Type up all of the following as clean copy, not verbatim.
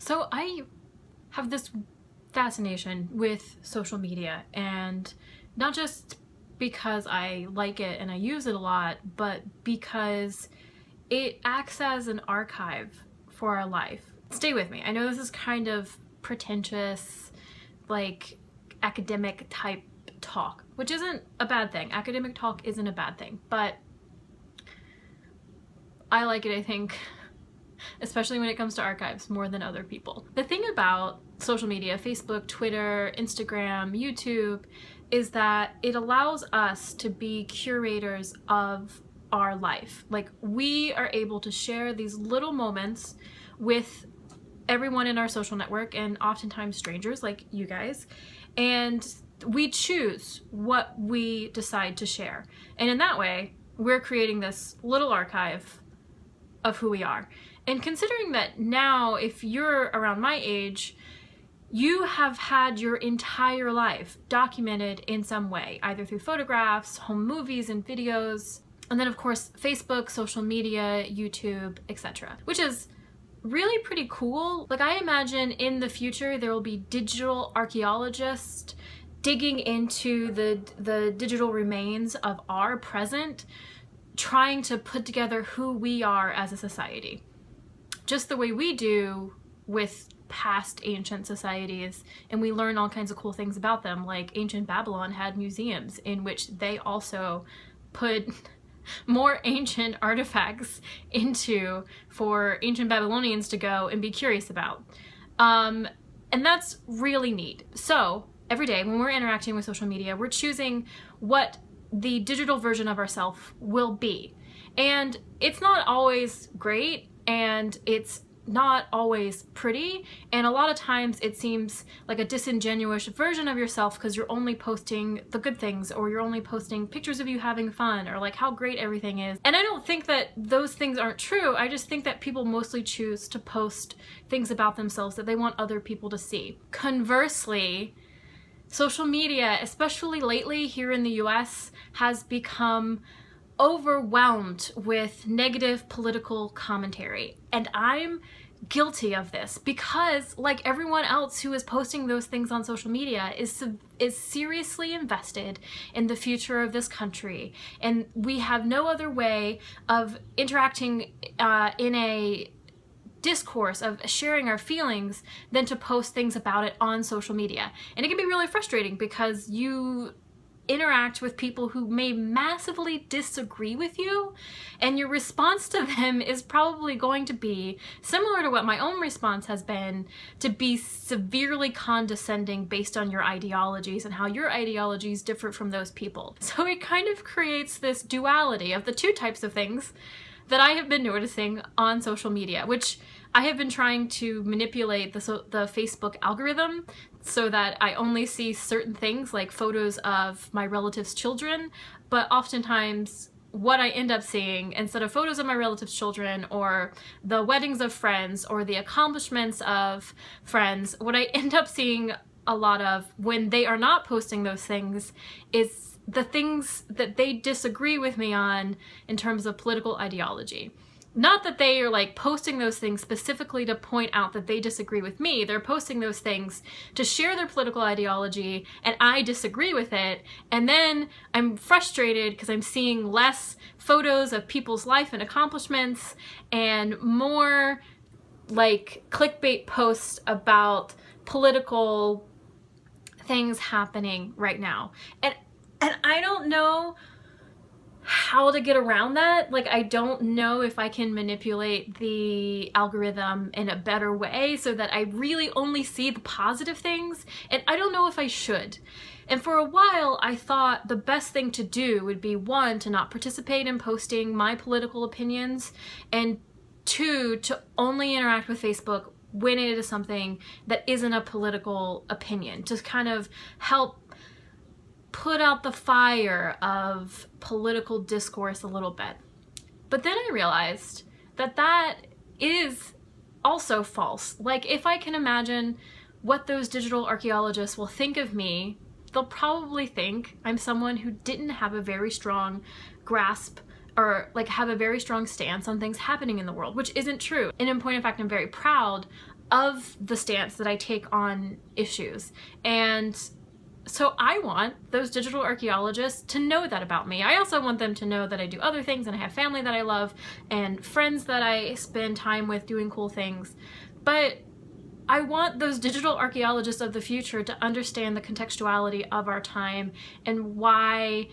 So I have this fascination with social media, and not just because I like it and I use it a lot, but because it acts as an archive for our life. Stay with me. I know this is kind of pretentious, like academic type talk, which isn't a bad thing. Academic talk isn't a bad thing, but I like it, I think, especially when it comes to archives, more than other people. The thing about social media, Facebook, Twitter, Instagram, YouTube, is that it allows us to be curators of our life. Like, we are able to share these little moments with everyone in our social network, and oftentimes strangers like you guys, and we choose what we decide to share. And in that way, we're creating this little archive of who we are. And considering that now, if you're around my age, you have had your entire life documented in some way, either through photographs, home movies and videos, and then of course Facebook, social media, YouTube, etc. Which is really pretty cool. Like, I imagine in the future there will be digital archaeologists digging into the digital remains of our present, trying to put together who we are as a society, just the way we do with past ancient societies, and we learn all kinds of cool things about them. Like, ancient Babylon had museums in which they also put more ancient artifacts into for ancient Babylonians to go and be curious about. And that's really neat. So every day when we're interacting with social media, we're choosing what the digital version of ourselves will be. And it's not always great, and it's not always pretty, and a lot of times it seems like a disingenuous version of yourself because you're only posting the good things, or you're only posting pictures of you having fun, or like how great everything is. And I don't think that those things aren't true. I just think that people mostly choose to post things about themselves that they want other people to see. Conversely, social media, especially lately here in the US, has become overwhelmed with negative political commentary. And I'm guilty of this because, like everyone else who is posting those things on social media, is seriously invested in the future of this country. And we have no other way of interacting in a discourse of sharing our feelings than to post things about it on social media. And it can be really frustrating because you interact with people who may massively disagree with you, and your response to them is probably going to be similar to what my own response has been, to be severely condescending based on your ideologies and how your ideologies differ from those people. So it kind of creates this duality of the two types of things that I have been noticing on social media, which I have been trying to manipulate the Facebook algorithm so that I only see certain things, like photos of my relatives' children, but oftentimes what I end up seeing, instead of photos of my relatives' children or the weddings of friends or the accomplishments of friends, what I end up seeing a lot of when they are not posting those things is the things that they disagree with me on in terms of political ideology. Not that they are like posting those things specifically to point out that they disagree with me. They're posting those things to share their political ideology, and I disagree with it. And then I'm frustrated because I'm seeing less photos of people's life and accomplishments and more like clickbait posts about political things happening right now. And I don't know how to get around that. Like, I don't know if I can manipulate the algorithm in a better way so that I really only see the positive things, and I don't know if I should. And for a while I thought the best thing to do would be, one, to not participate in posting my political opinions, and two, to only interact with Facebook when it is something that isn't a political opinion, to kind of help put out the fire of political discourse a little bit. But then I realized that that is also false. Like, if I can imagine what those digital archaeologists will think of me, they'll probably think I'm someone who didn't have a very strong grasp or like have a very strong stance on things happening in the world, which isn't true. And in point of fact, I'm very proud of the stance that I take on issues. And so I want those digital archaeologists to know that about me. I also want them to know that I do other things and I have family that I love and friends that I spend time with doing cool things. But I want those digital archaeologists of the future to understand the contextuality of our time and why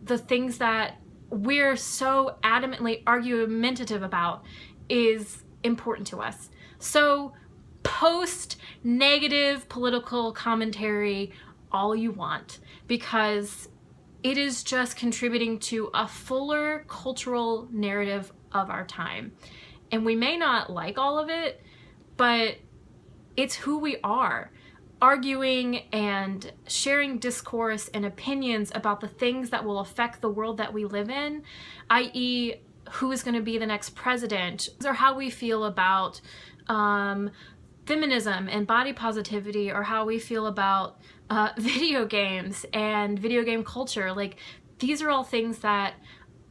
the things that we're so adamantly argumentative about is important to us. So post negative political commentary all you want, because it is just contributing to a fuller cultural narrative of our time. And we may not like all of it, but it's who we are. Arguing and sharing discourse and opinions about the things that will affect the world that we live in, i.e., who is going to be the next president, or how we feel about feminism and body positivity, or how we feel about video games and video game culture. Like, these are all things that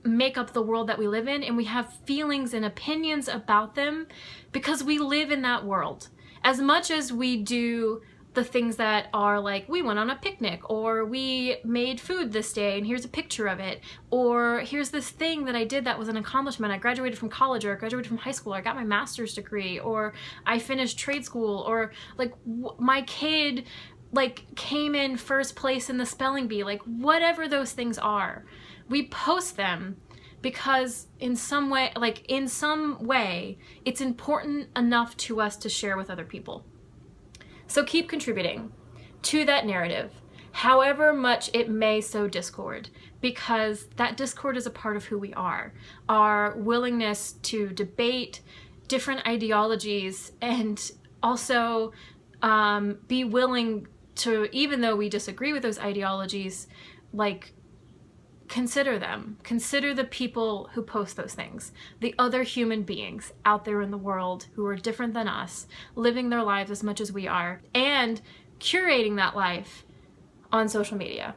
make up the world that we live in, and we have feelings and opinions about them because we live in that world. As much as we do the things that are like, we went on a picnic, or we made food this day and here's a picture of it, or here's this thing that I did that was an accomplishment. I graduated from college, or I graduated from high school, or I got my master's degree, or I finished trade school, or like my kid like came in first place in the spelling bee. Like, whatever those things are, we post them because in some way, it's important enough to us to share with other people. So keep contributing to that narrative, however much it may sow discord, because that discord is a part of who we are. Our willingness to debate different ideologies, and also be willing to, even though we disagree with those ideologies, like, consider them. Consider the people who post those things, the other human beings out there in the world who are different than us, living their lives as much as we are, and curating that life on social media.